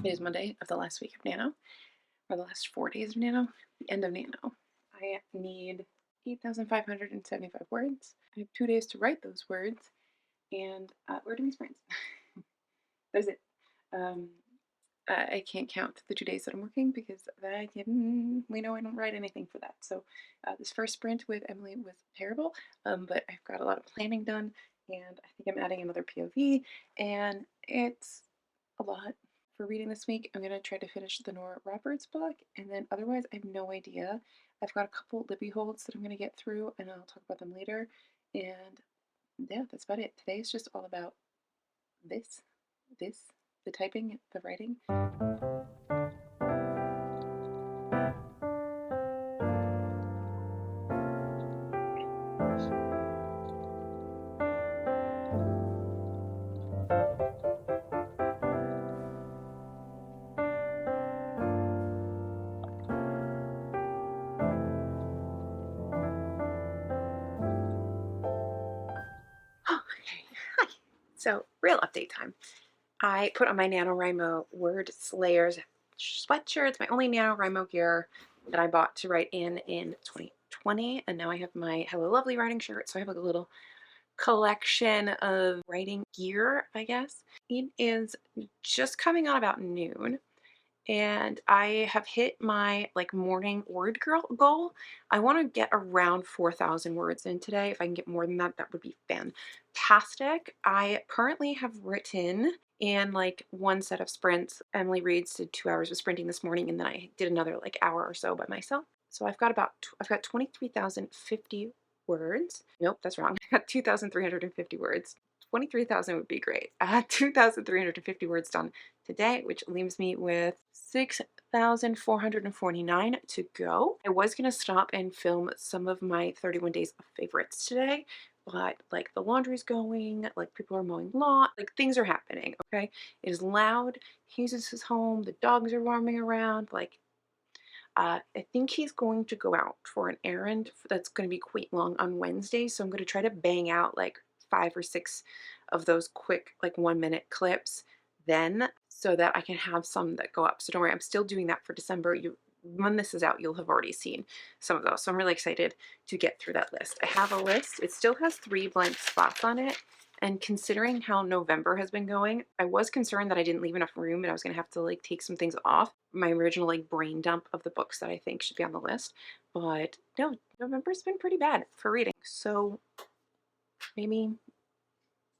It is Monday of the last week of Nano, or the last 4 days of Nano, the end of Nano. I need 8,575 words. I have 2 days to write those words, and we're doing sprints. That's it. I can't count the 2 days that I'm working because we know I don't write anything for that. So this first sprint with Emily was terrible, but I've got a lot of planning done, and I think I'm adding another POV, and it's a lot for reading this week. I'm going to try to finish the Nora Roberts book, and then otherwise I have no idea. I've got a couple lippy holds that I'm going to get through, and I'll talk about them later. And yeah, that's about it. Today is just all about this, the typing, the writing. Okay, hi. So, real update time. I put on my NaNoWriMo Word Slayers sweatshirt. It's my only NaNoWriMo gear that I bought to write in 2020. And now I have my Hello Lovely writing shirt. So I have like a little collection of writing gear, I guess. It is just coming on about noon, and I have hit my like morning word goal. I want to get around 4,000 words in today. If I can get more than that, that would be fantastic. I currently have written in like one set of sprints. Emily Reed's did 2 hours of sprinting this morning, and then I did another like hour or so by myself. So I've got 23,050 words. Nope, that's wrong. I got 2,350 words. 23,000 would be great. I had 2,350 words done today, which leaves me with 6,449 to go. I was going to stop and film some of my 31 days of favorites today, but like the laundry's going, like people are mowing lawn, like things are happening, okay? It is loud. Jesus is home. The dogs are roaming around. Like, I think he's going to go out for an errand that's going to be quite long on Wednesday. So I'm going to try to bang out like 5 or 6 of those quick, like 1-minute clips then, so that I can have some that go up. So don't worry, I'm still doing that for December. When this is out, you'll have already seen some of those. So I'm really excited to get through that list. I have a list. It still has 3 blank spots on it. And considering how November has been going, I was concerned that I didn't leave enough room and I was going to have to like take some things off my original like brain dump of the books that I think should be on the list. But no, November's been pretty bad for reading. So maybe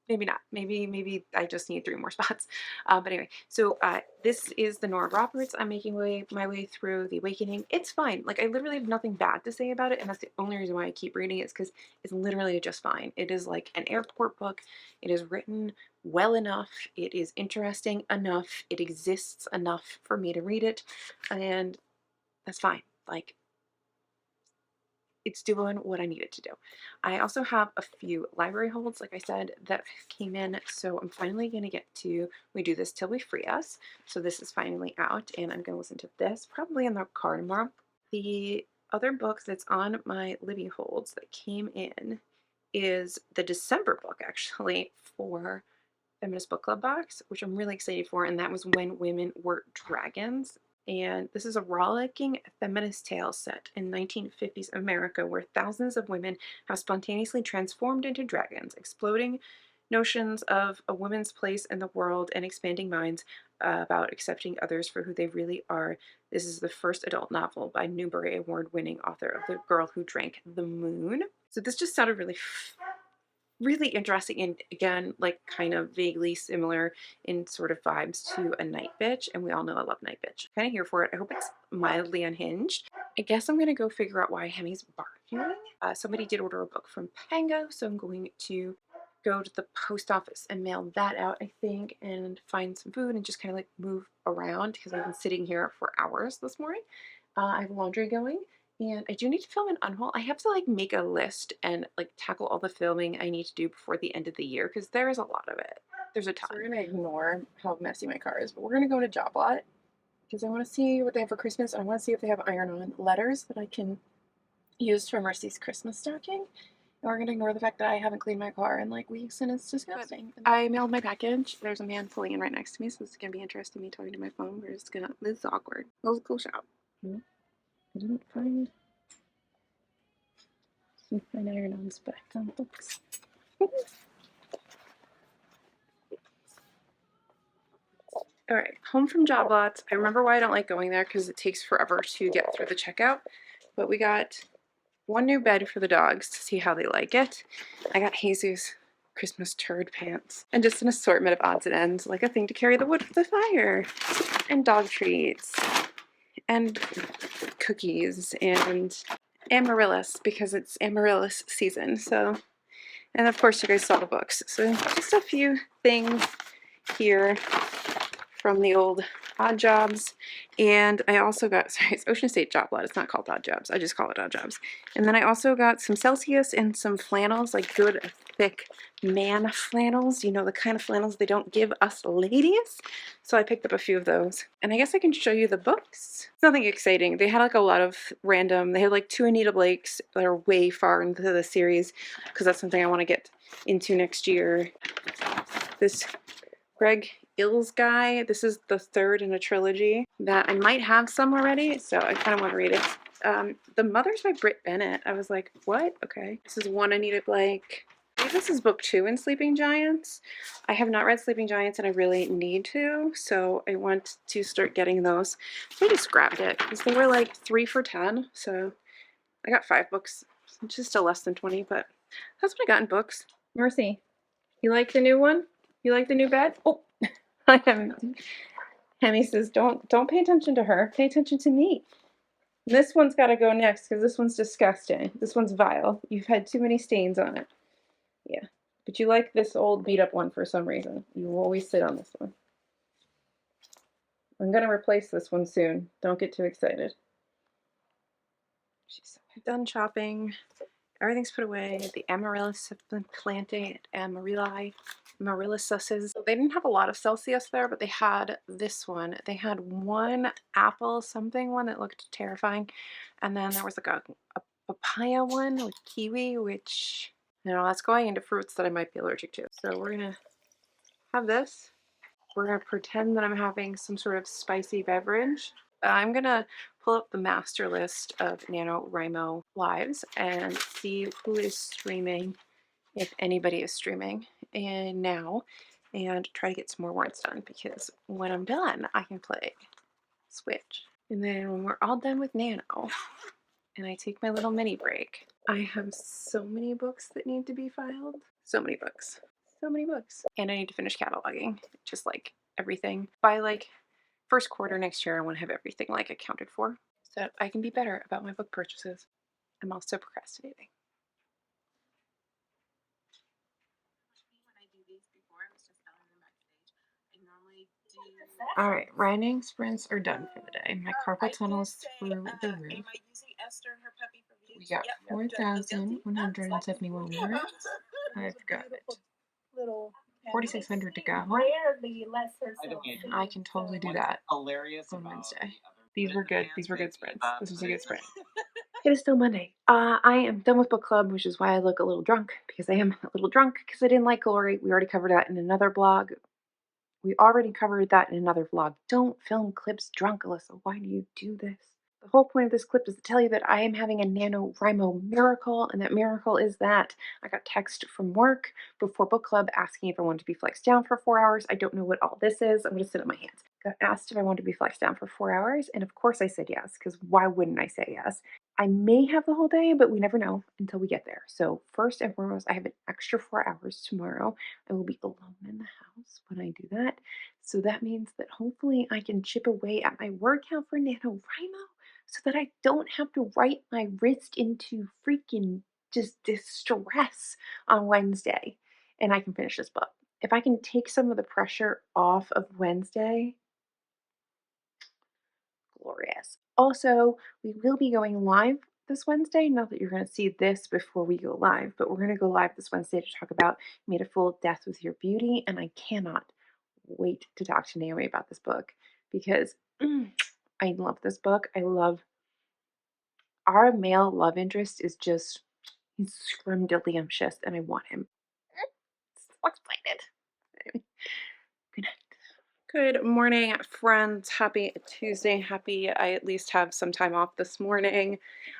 not. Maybe I just need 3 more spots. But anyway, so this is the Nora Roberts. I'm making my way through The Awakening. It's fine. Like I literally have nothing bad to say about it, and that's the only reason why I keep reading it, is because it's literally just fine. It is like an airport book. It is written well enough. It is interesting enough. It exists enough for me to read it, and that's fine. Like, it's doing what I need it to do. I also have a few library holds, like I said, that came in. So I'm finally going to get to, we do this till we free us. So this is finally out, and I'm going to listen to this probably in the car tomorrow. The other book that's on my Libby holds that came in is the December book, actually, for Feminist Book Club box, which I'm really excited for, and that was When Women Were Dragons. And this is a rollicking feminist tale set in 1950s America, where thousands of women have spontaneously transformed into dragons, exploding notions of a woman's place in the world and expanding minds about accepting others for who they really are. This is the first adult novel by Newbery Award-winning author of The Girl Who Drank the Moon. So this just sounded really interesting, and again, like kind of vaguely similar in sort of vibes to A Night Bitch, and we all know I love Night Bitch. Kind of here for it. I hope it's mildly unhinged. I guess I'm gonna go figure out why Hemi's barking. Somebody did order a book from Pango, so I'm going to go to the post office and mail that out, I think, and find some food and just kind of like move around because I've been sitting here for hours this morning. I have laundry going. And I do need to film an unhaul. I have to like make a list and like tackle all the filming I need to do before the end of the year, because there is a lot of it. There's a ton. So we're gonna ignore how messy my car is, but we're gonna go to Job Lot because I want to see what they have for Christmas. I want to see if they have iron-on letters that I can use for Mercy's Christmas stocking. We're gonna ignore the fact that I haven't cleaned my car in like weeks and it's disgusting. I mailed my package. There's a man pulling in right next to me, so this is gonna be interesting, me talking to my phone. This is awkward. That was a cool shop. I didn't find my iron-ons, but I found books. All right, home from Job Lots. I remember why I don't like going there because it takes forever to get through the checkout, but we got one new bed for the dogs to see how they like it. I got Jesus Christmas turd pants and just an assortment of odds and ends, like a thing to carry the wood for the fire, and dog treats, and cookies, and amaryllis because it's amaryllis season. So, and of course you guys saw the books. So just a few things here from the old Odd Jobs. And I also got, sorry, it's Ocean State Job Lot. It's not called Odd Jobs. I just call it Odd Jobs. And then I also got some Celsius and some flannels, like good thick man flannels. You know, the kind of flannels they don't give us ladies. So I picked up a few of those. And I guess I can show you the books. It's nothing exciting. They had like a lot of random, they had like 2 Anita Blakes that are way far into the series because that's something I want to get into next year. This Greg Ills guy. This is the 3rd in a trilogy that I might have some already, so I kind of want to read it. The Mother's by Britt Bennett. I was like, what? Okay. This is 1 Anita Blake. I think this is book 2 in Sleeping Giants. I have not read Sleeping Giants and I really need to, so I want to start getting those. So I just grabbed it because they were like 3 for $10, so I got 5 books, which is still less than 20, but that's what I got in books. Mercy, you like the new one? You like the new bed? Oh, I haven't. Hemi says, don't pay attention to her. Pay attention to me. This one's got to go next because this one's disgusting. This one's vile. You've had too many stains on it. Yeah. But you like this old beat up one for some reason. You will always sit on this one. I'm going to replace this one soon. Don't get too excited. She's done shopping. Everything's put away. The amaryllis have been planted. Amaryllises. They didn't have a lot of Celsius there, but they had this one. They had one apple something one that looked terrifying. And then there was like a papaya one with kiwi, which, you know, that's going into fruits that I might be allergic to. So we're going to have this. We're going to pretend that I'm having some sort of spicy beverage. I'm going to pull up the master list of NaNoWriMo lives and see who is streaming, if anybody is streaming, and now, and try to get some more words done, because when I'm done, I can play Switch. And then when we're all done with Nano, and I take my little mini break, I have so many books that need to be filed. So many books. So many books. And I need to finish cataloging, just like everything. By like first quarter next year, I want to have everything like accounted for so that I can be better about my book purchases. I'm also procrastinating. All right, writing sprints are done for the day. My carpal tunnel is through the roof. We got 4,171 words. I've got 4,600 to go. And I can totally do that on Wednesday. These were good. These were good sprints. This was a good sprint. It is still Monday. I am done with book club, which is why I look a little drunk, because I am a little drunk because I didn't like Glory. We already covered that in another blog. Don't film clips drunk, Alyssa. Why do you do this? The whole point of this clip is to tell you that I am having a NaNoWriMo miracle, and that miracle is that I got text from work before book club asking if I wanted to be flexed down for 4 hours. I don't know what all this is. I'm going to sit on my hands. Got asked if I wanted to be flexed down for 4 hours, and of course I said yes, because why wouldn't I say yes? I may have the whole day, but we never know until we get there. So first and foremost, I have an extra 4 hours tomorrow. I will be alone in the house when I do that. So that means that hopefully I can chip away at my workout for NaNoWriMo so that I don't have to write my wrist into freaking just distress on Wednesday, and I can finish this book. If I can take some of the pressure off of Wednesday, glorious. Also, we will be going live this Wednesday. Not that you're going to see this before we go live, but we're going to go live this Wednesday to talk about Made a Fool, Death with Your Beauty, and I cannot wait to talk to Naomi about this book because I love this book. I love our male love interest is just He's scrumdiddlyumptious, and I want him. So excited. Anyway, good night. Good morning, friends. Happy Tuesday. Happy I at least have some time off this morning.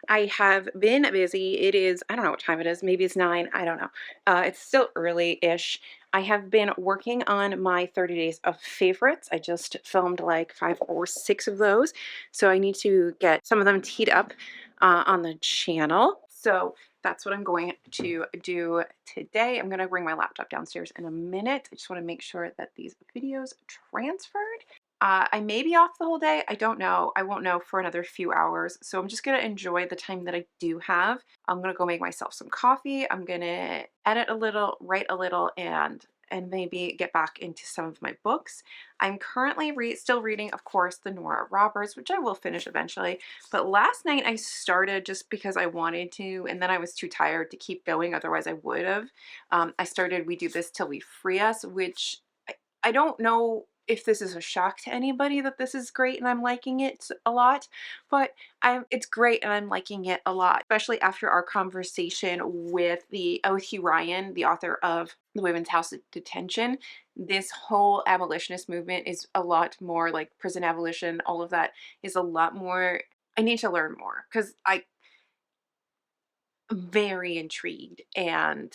I have been busy. It is, I don't know what time it is. Maybe it's 9. I don't know. It's still early-ish. I have been working on my 30 days of favorites. I just filmed like 5 or 6 of those. So I need to get some of them teed up on the channel. So that's what I'm going to do today. I'm going to bring my laptop downstairs in a minute. I just want to make sure that these videos transferred. I may be off the whole day. I don't know. I won't know for another few hours. So I'm just going to enjoy the time that I do have. I'm going to go make myself some coffee. I'm going to edit a little, write a little, and maybe get back into some of my books. I'm currently still reading, of course, the Nora Roberts, which I will finish eventually. But last night I started just because I wanted to, and then I was too tired to keep going. Otherwise I would have. I started We Do This Till We Free Us, which I don't know if this is a shock to anybody that this is great and I'm liking it a lot, but it's great and I'm liking it a lot, especially after our conversation with Hugh Ryan, the author of The Women's House Detention. This whole abolitionist movement is a lot more like prison abolition. All of that is a lot more. I need to learn more because I'm very intrigued, and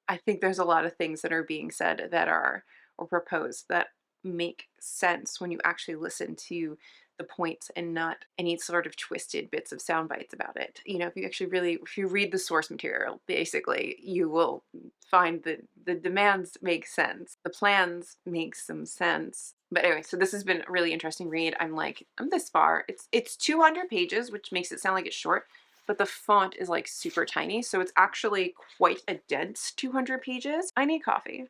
I think there's a lot of things that are being said that are or proposed that make sense when you actually listen to the points and not any sort of twisted bits of sound bites about it. You know, if you actually if you read the source material, basically, you will find that the demands make sense. The plans make some sense. But anyway, so this has been a really interesting read. I'm this far. It's 200 pages, which makes it sound like it's short, but the font is like super tiny, so it's actually quite a dense 200 pages. I need coffee.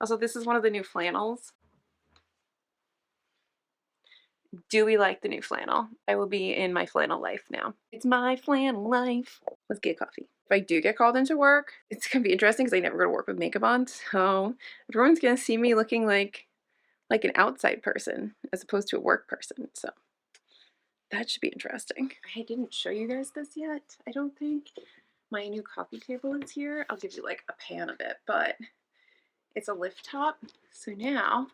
Also, this is one of the new flannels. Do we like the new flannel? I will be in my flannel life now. It's my flannel life. Let's get coffee. If I do get called into work, it's gonna be interesting because I never go to work with makeup on, so everyone's gonna see me looking like an outside person as opposed to a work person, so that should be interesting. I didn't show you guys this yet, I don't think. My new coffee table is here. I'll give you like a pan of it, but it's a lift top. So now,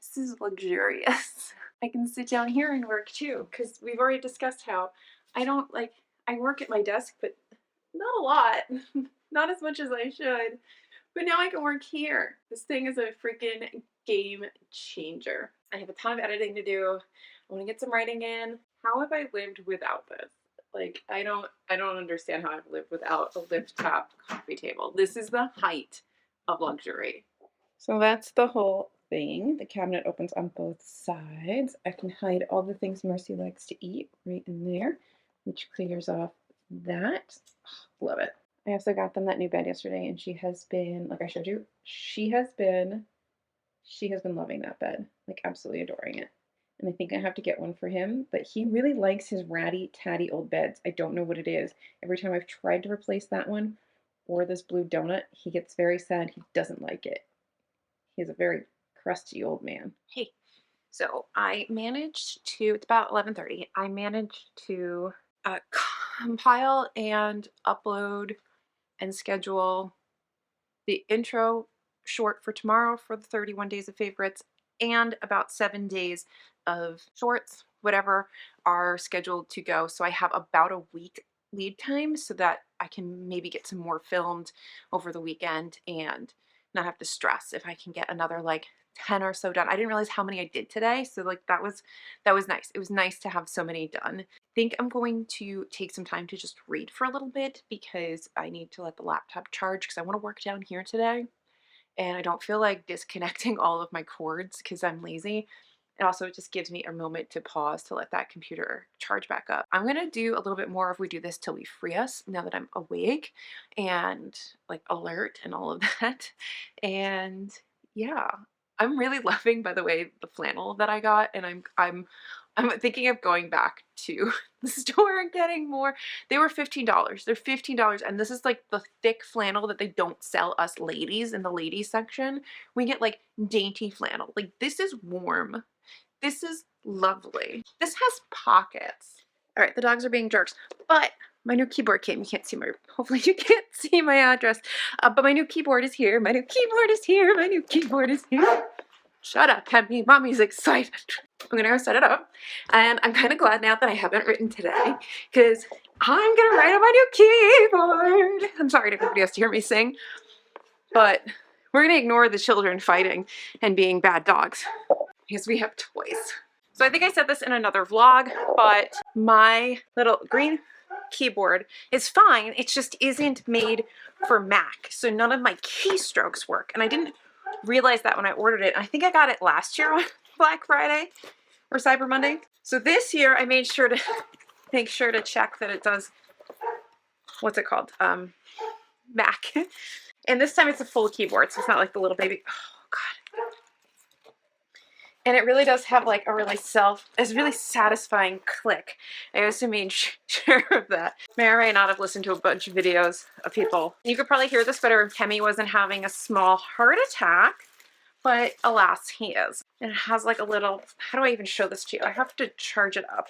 this is luxurious. I can sit down here and work too, because we've already discussed how I work at my desk, but not a lot. Not as much as I should. But now I can work here. This thing is a freaking game changer. I have a ton of editing to do. I want to get some writing in. How have I lived without this? Like, I don't understand how I've lived without a lift top coffee table. This is the height of luxury. So that's the whole thing. The cabinet opens on both sides. I can hide all the things Mercy likes to eat right in there, which clears off that. Oh, love it. I also got them that new bed yesterday, and she has been, like I showed you, she has been loving that bed, like absolutely adoring it. And I think I have to get one for him, but he really likes his ratty, tatty old beds. I don't know what it is. Every time I've tried to replace that one or this blue donut, he gets very sad. He doesn't like it. He's a very crusty old man. Hey, so I managed to, it's about 11:30. I managed to compile and upload and schedule the intro short for tomorrow for the 31 days of favorites, and about 7 days of shorts, whatever, are scheduled to go. So I have about a week lead time so that I can maybe get some more filmed over the weekend and not have to stress if I can get another like 10 or so done. I didn't realize how many I did today, so like that was nice. It was nice to have so many done. I think I'm going to take some time to just read for a little bit because I need to let the laptop charge because I want to work down here today, and I don't feel like disconnecting all of my cords because I'm lazy. It also just gives me a moment to pause to let that computer charge back up. I'm gonna do a little bit more of We Do This Till We Free Us now that I'm awake and like alert and all of that. And yeah, I'm really loving, by the way, the flannel that I got, and I'm thinking of going back to the store and getting more. They were $15. They're $15, and this is like the thick flannel that they don't sell us ladies in the ladies section. We get like dainty flannel. Like, this is warm. This is lovely. This has pockets. All right, the dogs are being jerks, but my new keyboard came. You can't see my, hopefully you can't see my address, but my new keyboard is here. My new keyboard is here. My new keyboard is here. Shut up, Emmy. Mommy's excited. I'm gonna go set it up, and I'm kind of glad now that I haven't written today, because I'm gonna write on my new keyboard. I'm sorry if everybody has to hear me sing, but we're gonna ignore the children fighting and being bad dogs, because we have toys. So I think I said this in another vlog, but my little green keyboard is fine. It just isn't made for Mac. So none of my keystrokes work. And I didn't realize that when I ordered it. I think I got it last year on Black Friday or Cyber Monday. So this year I made sure to make sure to check that it does, what's it called? Mac. And this time it's a full keyboard. So it's not like the little baby. Oh God. And it really does have like a really satisfying click. I also made sure of that. May or may not have listened to a bunch of videos of people. You could probably hear this better if Kemi wasn't having a small heart attack, but alas, he is. And it has like a little, how do I even show this to you? I have to charge it up.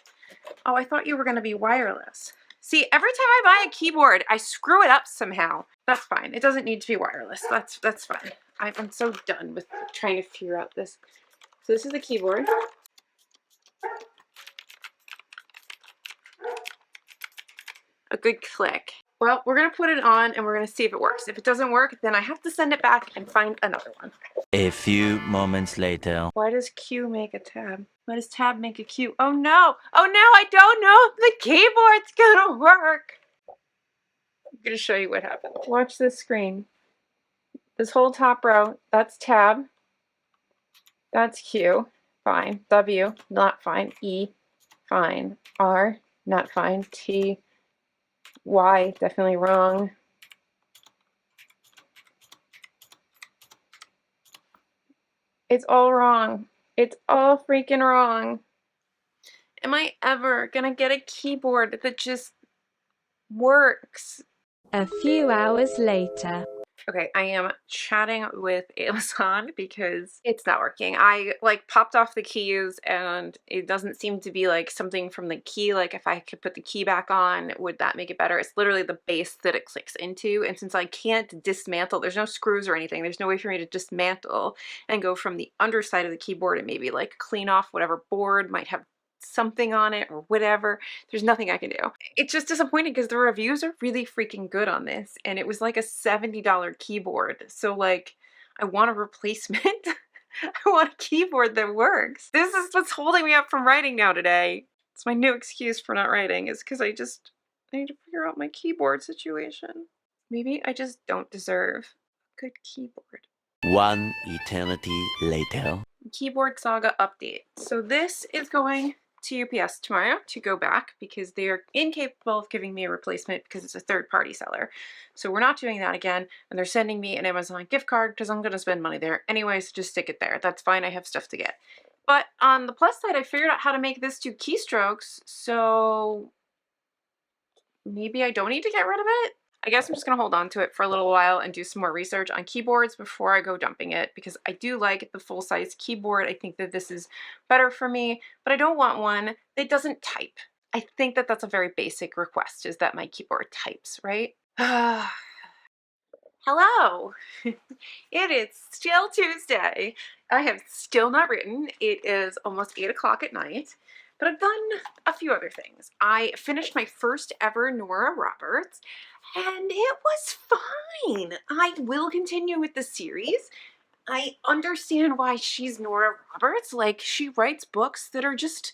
Oh, I thought you were gonna be wireless. See, every time I buy a keyboard, I screw it up somehow. That's fine. It doesn't need to be wireless. That's fine. I'm so done with trying to figure out this. So this is the keyboard. A good click. Well, we're gonna put it on and we're gonna see if it works. If it doesn't work, then I have to send it back and find another one. A few moments later. Why does Q make a tab? Why does tab make a Q? Oh no! Oh no, I don't know if the keyboard's gonna work! I'm gonna show you what happened. Watch this screen. This whole top row, that's tab. That's Q. Fine. W, not fine. E, fine. R, not fine. T, Y, definitely wrong. It's all wrong. It's all freaking wrong. Am I ever gonna get a keyboard that just works? A few hours later. Okay, I am chatting with Amazon because it's not working. I like popped off the keys and it doesn't seem to be like something from the key. Like if I could put the key back on, would that make it better? It's literally the base that it clicks into. And since I can't dismantle, there's no screws or anything. There's no way for me to dismantle and go from the underside of the keyboard and maybe like clean off whatever board might have something on it or whatever. There's nothing I can do. It's just disappointing because the reviews are really freaking good on this, and it was like a $70 keyboard. So like, I want a replacement. I want a keyboard that works. This is what's holding me up from writing now today. It's my new excuse for not writing, is because I need to figure out my keyboard situation. Maybe I just don't deserve a good keyboard. One eternity later. Keyboard saga update. So this is going to UPS tomorrow to go back because they are incapable of giving me a replacement because it's a third-party seller. So we're not doing that again, and they're sending me an Amazon gift card because I'm going to spend money there anyway, so just stick it there. That's fine, I have stuff to get. But on the plus side, I figured out how to make this do keystrokes, so maybe I don't need to get rid of it? I guess I'm just going to hold on to it for a little while and do some more research on keyboards before I go dumping it, because I do like the full-size keyboard. I think that this is better for me, but I don't want one that doesn't type. I think that that's a very basic request, is that my keyboard types, right? Hello! It is still Tuesday. I have still not written. It is almost 8 o'clock at night. But I've done a few other things. I finished my first ever Nora Roberts, and it was fine. I will continue with the series. I understand why she's Nora Roberts. Like, she writes books that are just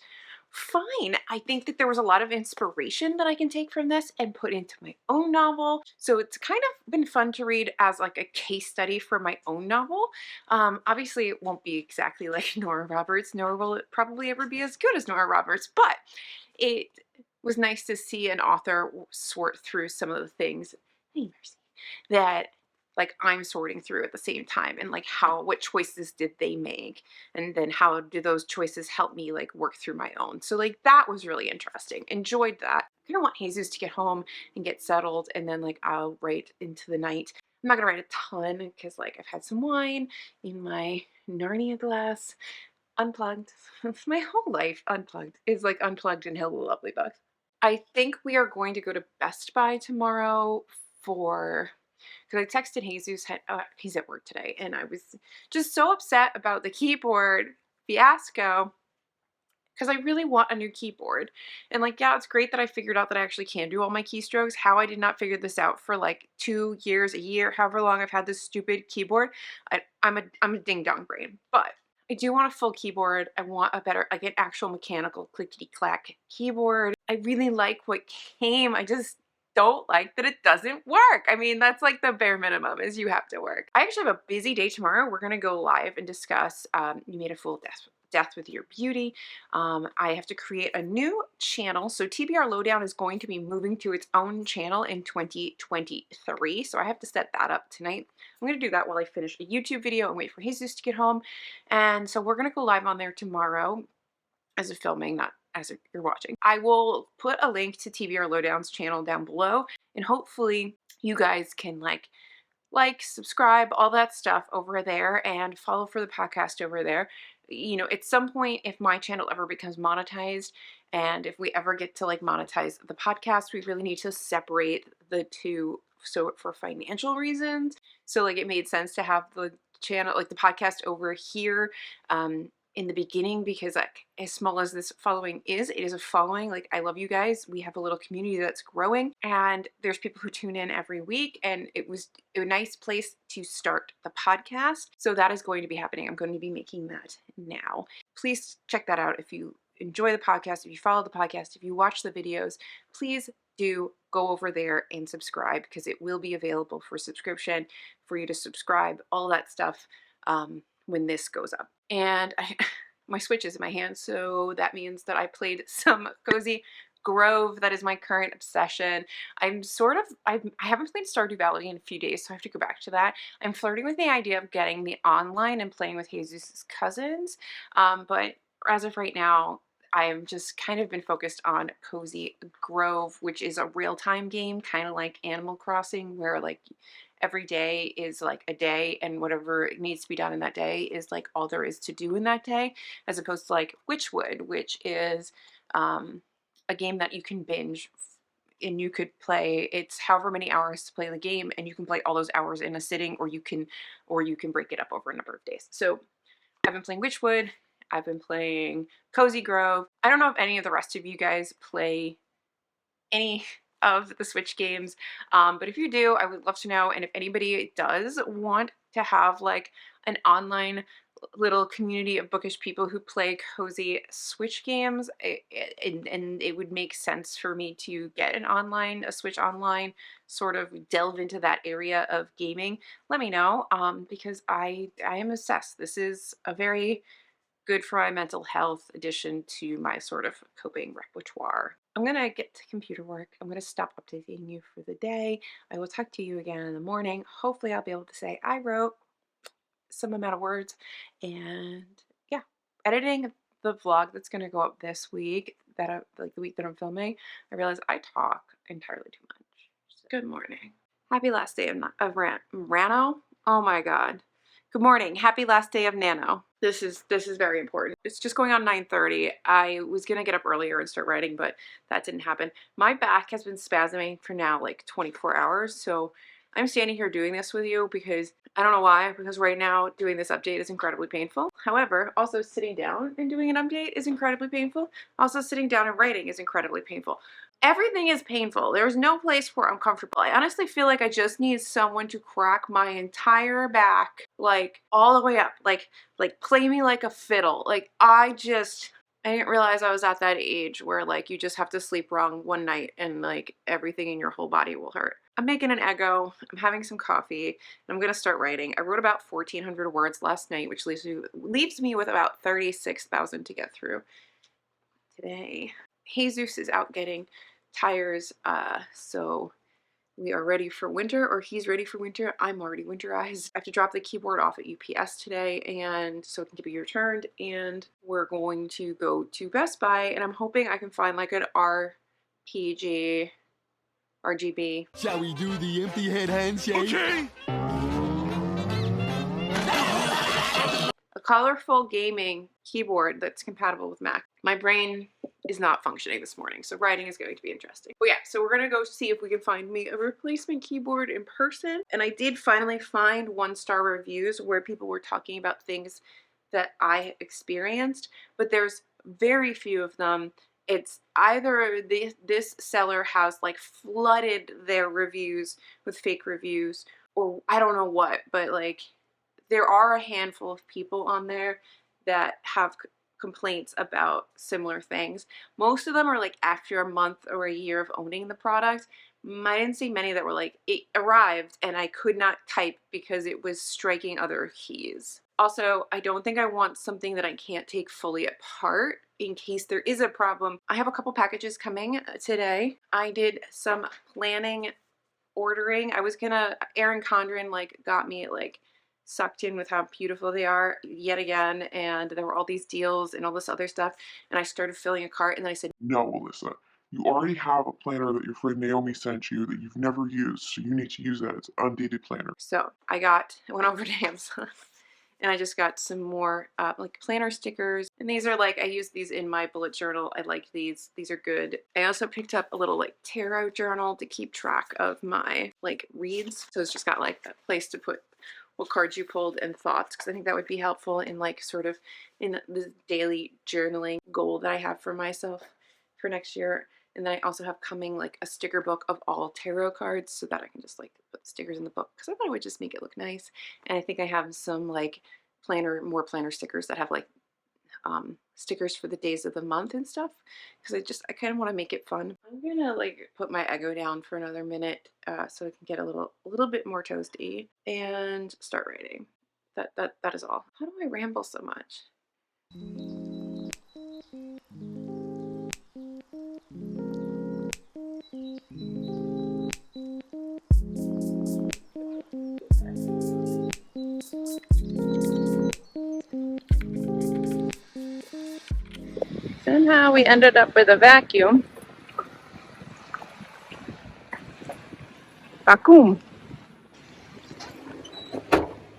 fine. I think that there was a lot of inspiration that I can take from this and put into my own novel. So it's kind of been fun to read as like a case study for my own novel. Obviously it won't be exactly like Nora Roberts, nor will it probably ever be as good as Nora Roberts, but it was nice to see an author sort through some of the things, hey, Mercy, that like I'm sorting through at the same time, and like what choices did they make, and then how do those choices help me like work through my own. So like that was really interesting. Enjoyed that. I kind of want Jesus to get home and get settled, and then like I'll write into the night. I'm not gonna write a ton because like I've had some wine in my Narnia glass, unplugged. My whole life unplugged is like Unplugged and Hill of the Lovely books. I think we are going to go to Best Buy tomorrow for, because I texted Jesus, he's at work today, and I was just so upset about the keyboard fiasco because I really want a new keyboard. And like, yeah, it's great that I figured out that I actually can do all my keystrokes. How I did not figure this out for like 2 years, a year, however long I've had this stupid keyboard. I'm a ding dong brain, but I do want a full keyboard. I want a better, like an actual mechanical clickety clack keyboard. I really like what came. I just don't like that it doesn't work. I mean, that's like the bare minimum is you have to work. I actually have a busy day tomorrow. We're going to go live and discuss You Made a Fool of Death with Your Beauty. I have to create a new channel. So TBR Lowdown is going to be moving to its own channel in 2023. So I have to set that up tonight. I'm going to do that while I finish a YouTube video and wait for Jesus to get home. And so we're going to go live on there tomorrow as a filming, not as you're watching. I will put a link to TBR Lowdown's channel down below, and hopefully you guys can like, subscribe, all that stuff over there, and follow for the podcast over there. You know, at some point, if my channel ever becomes monetized, and if we ever get to like monetize the podcast, we really need to separate the two, so for financial reasons. So like it made sense to have the channel, like the podcast over here, in the beginning, because like as small as this following is, it is a following. Like, I love you guys. We have a little community that's growing, and there's people who tune in every week, and it was a nice place to start the podcast. So that is going to be happening. I'm going to be making that now. Please check that out if you enjoy the podcast, if you follow the podcast, if you watch the videos. Please do go over there and subscribe, because it will be available for subscription, for you to subscribe, all that stuff, when this goes up. And my Switch is in my hand, so that means that I played some Cozy Grove. That is my current obsession. I haven't played Stardew Valley in a few days, so I have to go back to that. I'm flirting with the idea of getting the online and playing with Jesus' cousins, but as of right now, I have just kind of been focused on Cozy Grove, which is a real-time game, kind of like Animal Crossing, where like every day is like a day, and whatever needs to be done in that day is like all there is to do in that day, as opposed to like Witchwood, which is a game that you can binge, and you could play, it's however many hours to play the game, and you can play all those hours in a sitting, or you can break it up over a number of days. So I've been playing Witchwood. I've been playing Cozy Grove. I don't know if any of the rest of you guys play any of the Switch games, but if you do, I would love to know. And if anybody does want to have like an online little community of bookish people who play cozy Switch games, and it would make sense for me to get a Switch online, sort of delve into that area of gaming, let me know, because I am obsessed. This is a very good for my mental health addition to my sort of coping repertoire. I'm going to get to computer work. I'm going to stop updating you for the day. I will talk to you again in the morning. Hopefully I'll be able to say I wrote some amount of words. And yeah, editing the vlog that's going to go up this week, like the week that I'm filming, I realize I talk entirely too much. So, good morning. Happy last day of Rano. Oh my God. Good morning. Happy last day of Nano. This is very important. It's just going on 9:30. I was gonna get up earlier and start writing, but that didn't happen. My back has been spasming for now like 24 hours, so I'm standing here doing this with you because I don't know why, because right now doing this update is incredibly painful. However, also sitting down and doing an update is incredibly painful. Also sitting down and writing is incredibly painful. Everything is painful. There's no place where I'm comfortable. I honestly feel like I just need someone to crack my entire back, like all the way up, like play me like a fiddle. Like I didn't realize I was at that age where like you just have to sleep wrong one night and like everything in your whole body will hurt. I'm making an Eggo, I'm having some coffee, and I'm gonna start writing. I wrote about 1,400 words last night, which leaves me with about 36,000 to get through today. Jesus is out getting tires, so we are ready for winter, or he's ready for winter. I'm already winterized. I have to drop the keyboard off at UPS today, and so it can be returned, and we're going to go to Best Buy, and I'm hoping I can find like an RGB. Shall we do the empty head handshake? Okay. A colorful gaming keyboard that's compatible with Mac. My brain is not functioning this morning, so writing is going to be interesting. But yeah, so we're gonna go see if we can find me a replacement keyboard in person. And I did finally find 1-star reviews where people were talking about things that I experienced, but there's very few of them. It's either this seller has like flooded their reviews with fake reviews, or I don't know what, but like there are a handful of people on there that have complaints about similar things. Most of them are like after a month or a year of owning the product. I didn't see many that were like, it arrived and I could not type because it was striking other keys. Also, I don't think I want something that I can't take fully apart in case there is a problem. I have a couple packages coming today. I did some planning ordering. I was gonna, Erin Condren like got me like sucked in with how beautiful they are yet again, and there were all these deals and all this other stuff, and I started filling a cart, and then I said, No, Alyssa, you already have a planner that your friend Naomi sent you that you've never used, so you need to use that. It's an undated planner. so I went over to Amazon and I just got some more like planner stickers, and these are like, I use these in my bullet journal. I like these are good. I also picked up a little like tarot journal to keep track of my like reads, so it's just got like a place to put what cards you pulled and thoughts, because I think that would be helpful in like sort of in the daily journaling goal that I have for myself for next year. And then I also have coming like a sticker book of all tarot cards so that I can just like put stickers in the book, because I thought it would just make it look nice. And I think I have some like more planner stickers that have like stickers for the days of the month and stuff, because I kind of want to make it fun. I'm gonna like put my ego down for another minute so I can get a little bit more toasty and start writing. That is all. How do I ramble so much? Somehow we ended up with a vacuum. Vacuum.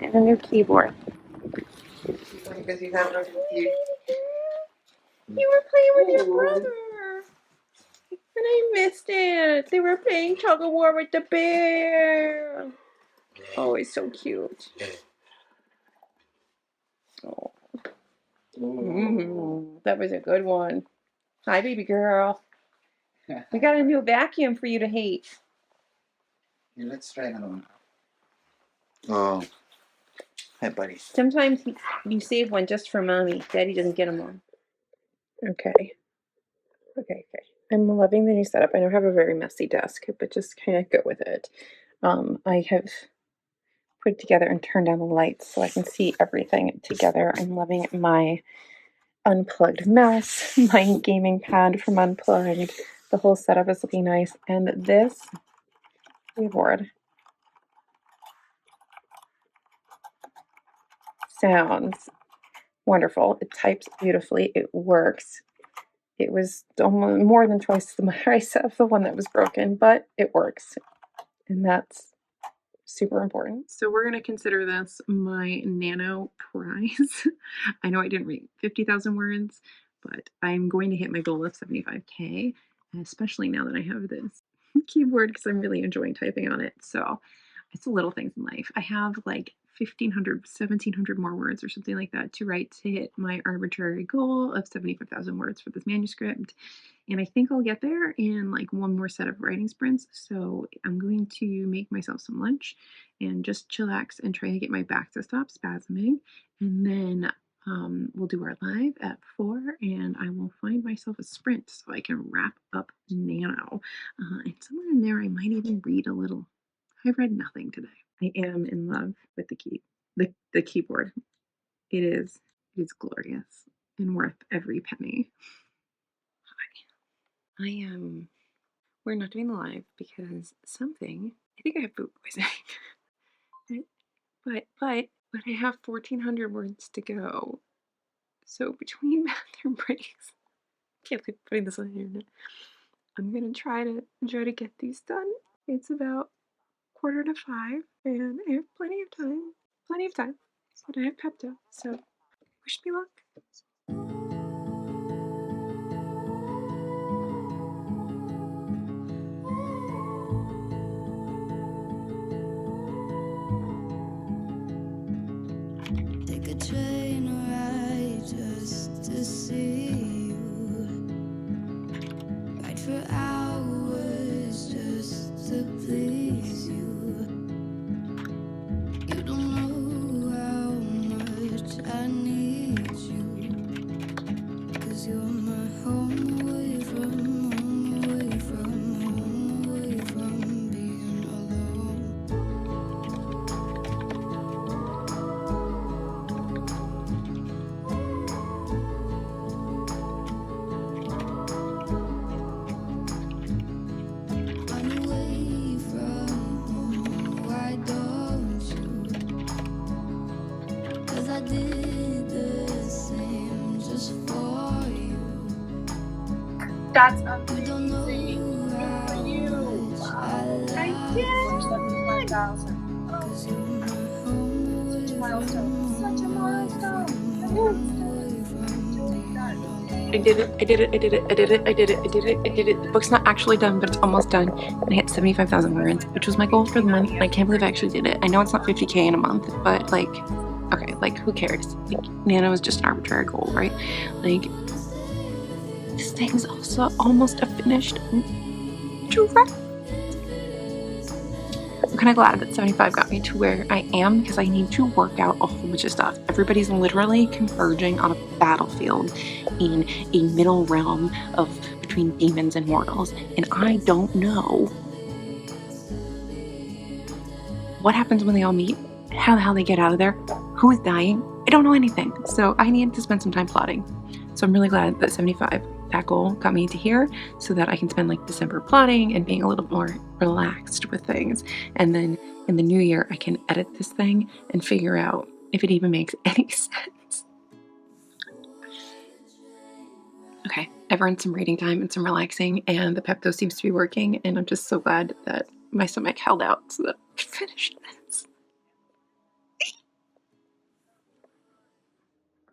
And a new keyboard. Because you have you. You were playing with your brother. And I missed it. They were playing tug of war with the bear. Oh, it's so cute. Oh. That was a good one. Hi, baby girl. We got a new vacuum for you to hate. Yeah, let's try another one. Oh, hi, buddy. Sometimes you save one just for mommy. Daddy doesn't get them all. Okay. I'm loving the new setup. I know I have a very messy desk, but just kind of go with it. I have put it together and turned down the lights so I can see everything together. I'm loving my unplugged mouse, my gaming pad from Unplugged. The whole setup is looking nice. And this keyboard sounds wonderful. It types beautifully. It works. It was almost more than twice the price of the one that was broken, but it works. And that's super important. So we're going to consider this my nano prize. I know I didn't read 50,000 words, but I'm going to hit my goal of 75K, especially now that I have this keyboard because I'm really enjoying typing on it. So it's the little things in life. I have like 1,500, 1,700 more words or something like that to write to hit my arbitrary goal of 75,000 words for this manuscript. And I think I'll get there in like one more set of writing sprints. So I'm going to make myself some lunch and just chillax and try to get my back to stop spasming. And then we'll do our live at 4, and I will find myself a sprint so I can wrap up Nano. And somewhere in there, I might even read a little. I've read nothing today. I am in love with the keyboard. It is glorious and worth every penny. I am. We're not doing the live because something. I think I have food poisoning. but I have 1,400 words to go. So between bathroom breaks, can't keep putting this on the internet. I'm gonna try to get these done. It's about 4:45, and I have plenty of time. But I have Pepto, so Wish me luck. Take a train ride just to see you. Ride for hours just to please you. You don't know how much I need you. 'Cause you're my home away from home, away from home, away from being alone. I'm away from home, why don't you? 'Cause I did the same just for you. That's You don't know amazing. Good how for you. much I I love did you. it. 75,000. 'Cause you're my home away Such a from milestone. Such a home, away milestone. from I home, did away from it. being Done. alone. I did it. I did it. I did it. I did it. I did it. I did it. I did it. The book's not actually done, but it's almost done. And I hit 75,000 words, which was my goal for the month. And I can't believe I actually did it. I know it's not 50K in a month, but like, okay, like who cares? Like, Nano is just an arbitrary goal, right? Like, this thing's also almost a finished draft. I'm kind of glad that 75 got me to where I am because I need to work out a whole bunch of stuff. Everybody's literally converging on a battlefield in a middle realm of between demons and mortals, and I don't know what happens when they all meet, how the hell they get out of there, who is dying. I don't know anything, so I need to spend some time plotting. So I'm really glad that 75, that goal, got me to here so that I can spend like December plotting and being a little more relaxed with things. And then in the new year, I can edit this thing and figure out if it even makes any sense. Okay, I've earned some reading time and some relaxing, and the Pepto seems to be working, and I'm just so glad that my stomach held out so that I could finish this.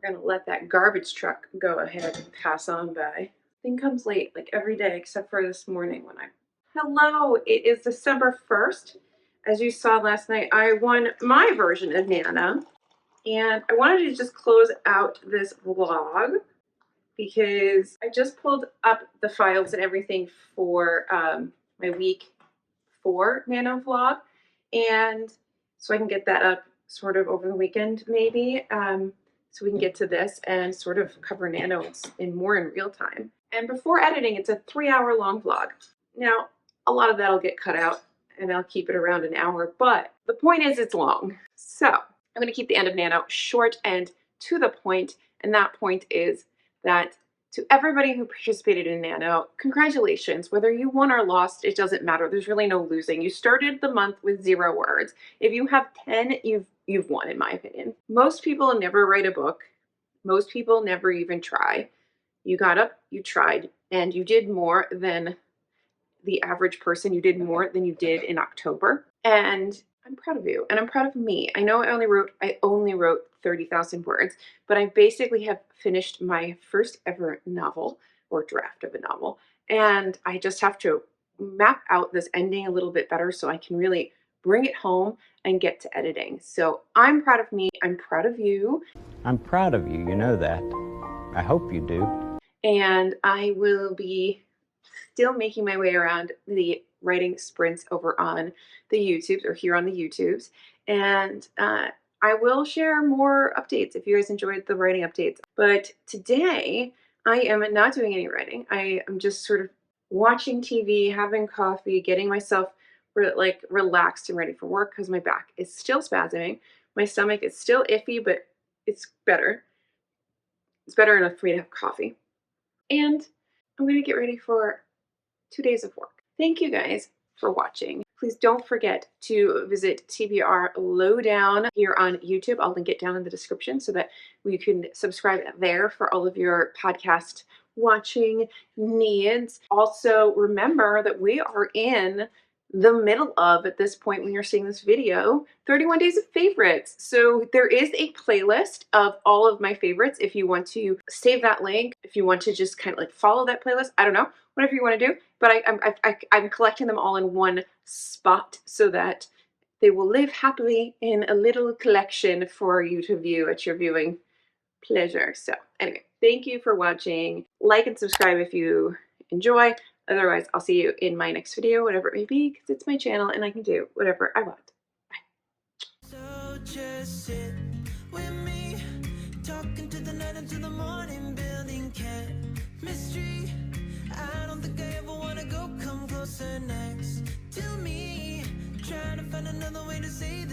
We're gonna let that garbage truck go ahead and pass on by. Thing comes late, like every day, except for this morning when I... Hello, it is December 1st. As you saw last night, I won my version of Nana, and I wanted to just close out this vlog because I just pulled up the files and everything for my week 4 Nano vlog, and so I can get that up sort of over the weekend maybe, so we can get to this and sort of cover Nanos in real time. And before editing, it's a 3-hour long vlog. Now, a lot of that'll get cut out and I'll keep it around an hour, but the point is it's long. So I'm going to keep the end of Nano short and to the point, and that point is that to everybody who participated in Nano, congratulations. Whether you won or lost, it doesn't matter. There's really no losing. You started the month with 0 words. If you have 10, you've won, in my opinion. Most people never write a book. Most people never even try. You got up, you tried, and you did more than the average person. You did more than you did in October. And I'm proud of you, and I'm proud of me. I know I only wrote 30,000 words, but I basically have finished my first ever novel, or draft of a novel, and I just have to map out this ending a little bit better so I can really bring it home and get to editing. So I'm proud of me. I'm proud of you. I'm proud of you, you know that. I hope you do. And I will be still making my way around the writing sprints over on the YouTubes, or here on the YouTubes. And I will share more updates if you guys enjoyed the writing updates. But today I am not doing any writing. I am just sort of watching TV, having coffee, getting myself relaxed and ready for work because my back is still spasming. My stomach is still iffy, but it's better. It's better enough for me to have coffee. And I'm going to get ready for 2 days of work. Thank you guys for watching. Please don't forget to visit TBR Lowdown here on YouTube. I'll link it down in the description so that you can subscribe there for all of your podcast watching needs. Also, remember that we are in the middle of, at this point when you're seeing this video, 31 days of favorites. So there is a playlist of all of my favorites if you want to save that link, if you want to just kind of like follow that playlist. I don't know, whatever you want to do, but I'm collecting them all in one spot so that they will live happily in a little collection for you to view at your viewing pleasure. So anyway, thank you for watching. Like and subscribe if you enjoy. Otherwise, I'll see you in my next video, whatever it may be, because it's my channel and I can do whatever I want. Bye. So just sit with me, talking to the night until the morning, building chemistry. I don't think I ever wanna go come closer next to me, trying to find another way to say this.